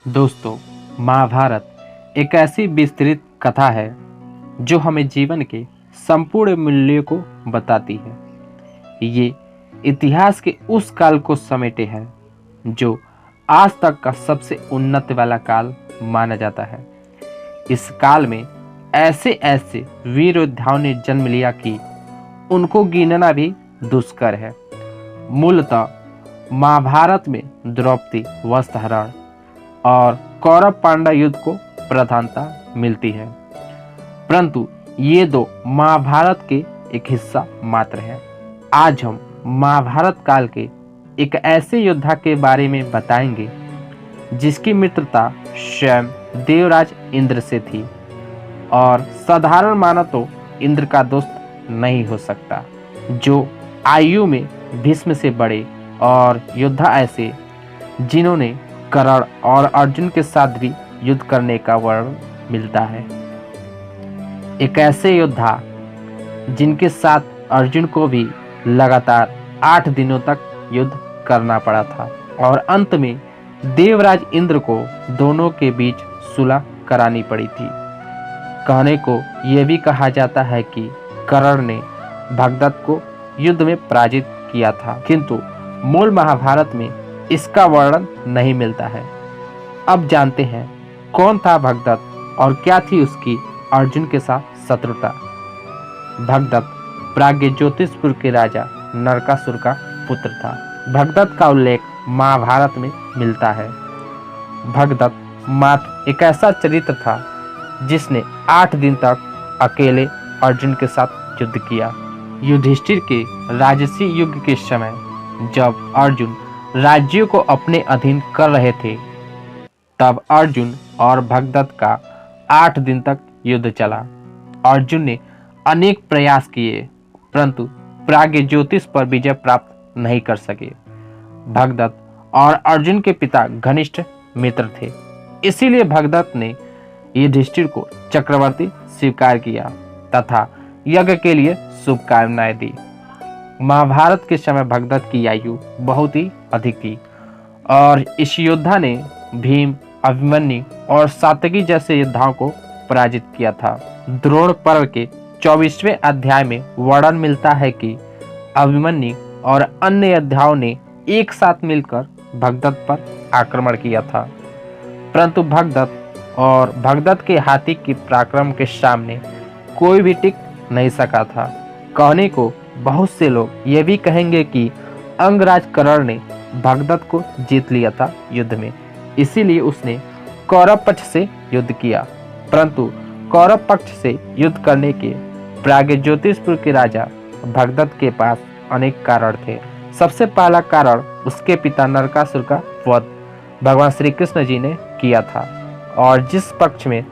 दोस्तों, महाभारत एक ऐसी विस्तृत कथा है जो हमें जीवन के संपूर्ण मूल्यों को बताती है। ये इतिहास के उस काल को समेटे है जो आज तक का सबसे उन्नत वाला काल माना जाता है। इस काल में ऐसे ऐसे वीर योद्धाओं ने जन्म लिया कि उनको गिनना भी दुष्कर है। मूलतः महाभारत में द्रौपदी वस्त्रहरण और कौरव पांडव युद्ध को प्रधानता मिलती है, परंतु ये दो महाभारत के एक हिस्सा मात्र है। आज हम महाभारत काल के एक ऐसे योद्धा के बारे में बताएंगे जिसकी मित्रता स्वयं देवराज इंद्र से थी और साधारण मानव तो इंद्र का दोस्त नहीं हो सकता। जो आयु में भीष्म से बड़े और योद्धा ऐसे जिन्होंने कर्ण और अर्जुन के साथ भी युद्ध करने का वर्णन मिलता है। एक ऐसे योद्धा जिनके साथ अर्जुन को भी लगातार 8 दिनों तक युद्ध करना पड़ा था और अंत में देवराज इंद्र को दोनों के बीच सुलह करानी पड़ी थी। कहने को यह भी कहा जाता है कि कर्ण ने भगदत्त को युद्ध में पराजित किया था, किंतु मूल महाभारत में इसका वर्णन नहीं मिलता है। अब जानते हैं कौन था भगदत्त और क्या थी उसकी अर्जुन के साथ शत्रुता। भगदत्त प्राग्ञज्योतिषपुर के राजा नरकासुर का पुत्र था। भगदत्त का उल्लेख महाभारत में मिलता है। भगदत्त मात्र एक ऐसा चरित्र था जिसने 8 दिन तक अकेले अर्जुन के साथ युद्ध किया। युधिष्ठिर के राजसी युग के समय जब अर्जुन राज्यों को अपने अधीन कर रहे थे, तब अर्जुन और भगदत्त का 8 दिन तक युद्ध चला। अर्जुन ने अनेक प्रयास किए, परंतु प्राग्ञज्योतिष पर विजय प्राप्त नहीं कर सके। भगदत्त और अर्जुन के पिता घनिष्ठ मित्र थे, इसीलिए भगदत्त ने युधिष्ठिर को चक्रवर्ती स्वीकार किया तथा यज्ञ के लिए शुभकामनाएं दी। महाभारत के समय भगदत्त की आयु बहुत ही अधिक थी और इस योद्धा ने भीम, अभिमन्यु और सात्यकी जैसे योद्धाओं को पराजित किया था। द्रोण पर्व के 24वें अध्याय में वर्णन मिलता है कि अभिमन्यु और अन्य योद्धाओं ने एक साथ मिलकर भगदत्त पर आक्रमण किया था, परंतु भगदत्त और भगदत्त के हाथी के पराक्रम के सामने कोई भी टिक नहीं सका था। कहने को बहुत से लोग ये भी कहेंगे कि अंगराज कर्ण ने भगदत्त को जीत लिया था युद्ध में, इसीलिए उसने कौरव पक्ष से युद्ध किया। परंतु कौरव पक्ष से युद्ध करने के प्राग्ञज्योतिषपुर के राजा भगदत्त के पास अनेक कारण थे। सबसे पहला कारण उसके पिता नरकासुर का वध भगवान श्री कृष्ण जी ने किया था और जिस पक्ष में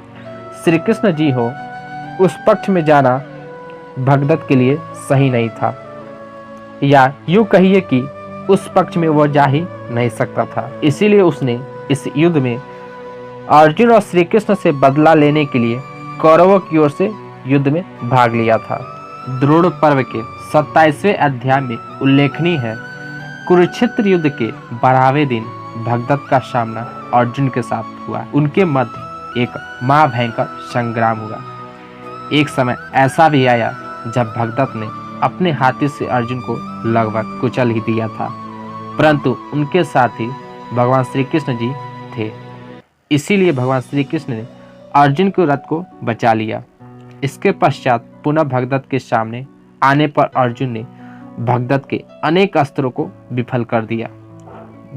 श्री कृष्ण जी हो उस पक्ष में जाना भगदत्त के लिए सही नहीं था, या यूं कहिए कि उस पक्ष में वह जा ही नहीं सकता था। इसीलिए उसने इस युद्ध में अर्जुन और श्री कृष्ण से बदला लेने के लिए कौरवों की ओर से युद्ध में भाग लिया था। द्रोण पर्व के 27वें अध्याय में उल्लेखनीय है, कुरुक्षेत्र युद्ध के 12वें दिन भगदत्त का सामना अर्जुन के साथ हुआ। उनके मध्य एक महाभयंकर संग्राम हुआ। एक समय ऐसा भी आया जब भगदत्त ने अपने हाथी से अर्जुन को लगभग कुचल ही दिया था, परंतु उनके साथ ही भगवान श्री कृष्ण जी थे, इसीलिए भगवान श्री कृष्ण ने अर्जुन के रथ को बचा लिया। इसके पश्चात पुनः भगदत्त के सामने आने पर अर्जुन ने भगदत्त के अनेक अस्त्रों को विफल कर दिया।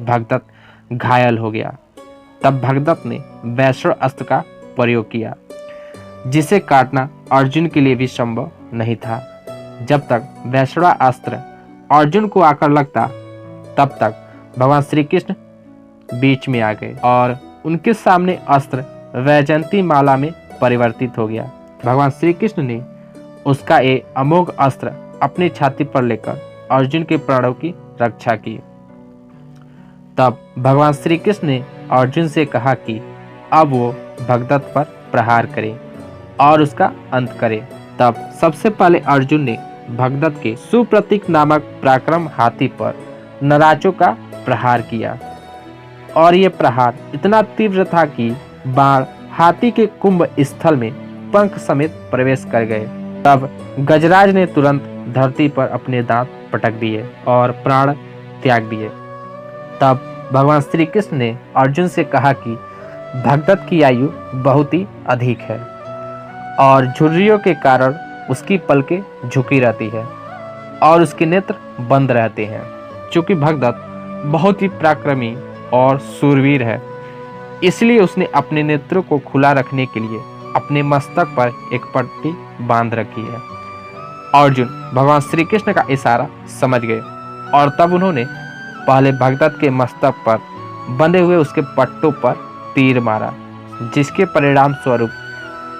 भगदत्त घायल हो गया। तब भगदत्त ने वैष्णव अस्त्र का प्रयोग किया, जिसे काटना अर्जुन के लिए भी संभव नहीं था। जब तक वैष्णव अस्त्र अर्जुन को आकर लगता, तब तक भगवान श्री कृष्ण बीच में आ गए और उनके सामने अस्त्र वैजयंती माला में परिवर्तित हो गया। भगवान श्री कृष्ण ने उसका ये अमोघ अस्त्र अपनी छाती पर लेकर अर्जुन के प्राणों की रक्षा की। तब भगवान श्री कृष्ण ने अर्जुन से कहा कि अब वो भगदत्त पर प्रहार करे और उसका अंत करे। तब सबसे पहले अर्जुन ने भगदत्त के सुप्रतीक नामक पराक्रम हाथी पर नराचों का प्रहार किया। और ये प्रहार इतना तीव्र था कि बाण हाथी के कुंभ स्थल में पंख समेत प्रवेश कर गए। तब गजराज ने तुरंत धरती पर अपने दांत पटक दिए और प्राण त्याग दिए। तब भगवान श्री कृष्ण ने अर्जुन से कहा कि भगदत्त की आयु बहुत ही अधिक है और झुर्रियों के कारण उसकी पलकें झुकी रहती है और उसके नेत्र बंद रहते हैं। चूंकि भगदत्त बहुत ही पराक्रमी और शूरवीर है, इसलिए उसने अपने नेत्रों को खुला रखने के लिए अपने मस्तक पर एक पट्टी बांध रखी है। अर्जुन भगवान श्री कृष्ण का इशारा समझ गए और तब उन्होंने पहले भगदत्त के मस्तक पर बंधे हुए उसके पट्टों पर तीर मारा, जिसके परिणाम स्वरूप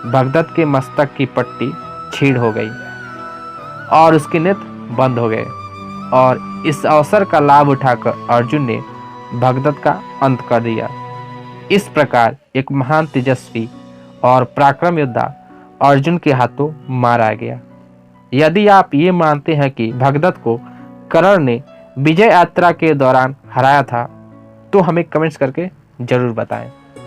भगदत्त के मस्तक की पट्टी छीड़ हो गई और उसके नेत्र बंद हो गए। और इस अवसर का लाभ उठाकर अर्जुन ने भगदत्त का अंत कर दिया। इस प्रकार एक महान तेजस्वी और पराक्रम योद्धा अर्जुन के हाथों मारा गया। यदि आप ये मानते हैं कि भगदत्त को कर्ण ने विजय यात्रा के दौरान हराया था, तो हमें कमेंट्स करके जरूर बताएं।